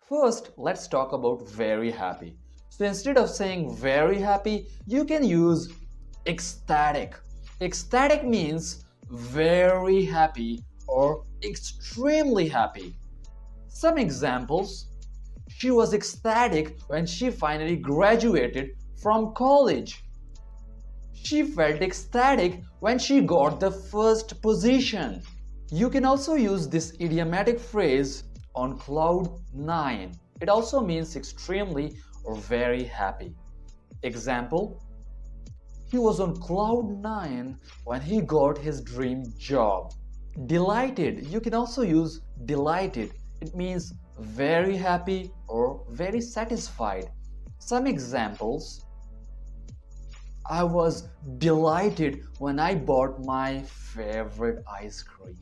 First, let's talk about very happy. So instead of saying very happy, you can use ecstatic. Ecstatic means very happy or extremely happy. Some examples: she was ecstatic when she finally graduated from college. She felt ecstatic when she got the first position. You can also use this idiomatic phrase on cloud 9. It also means extremely or very happy. Example: he was on cloud 9 when he got his dream job. Delighted. You can also use delighted. It means very happy or very satisfied. Some examples: I was delighted when I bought my favorite ice cream.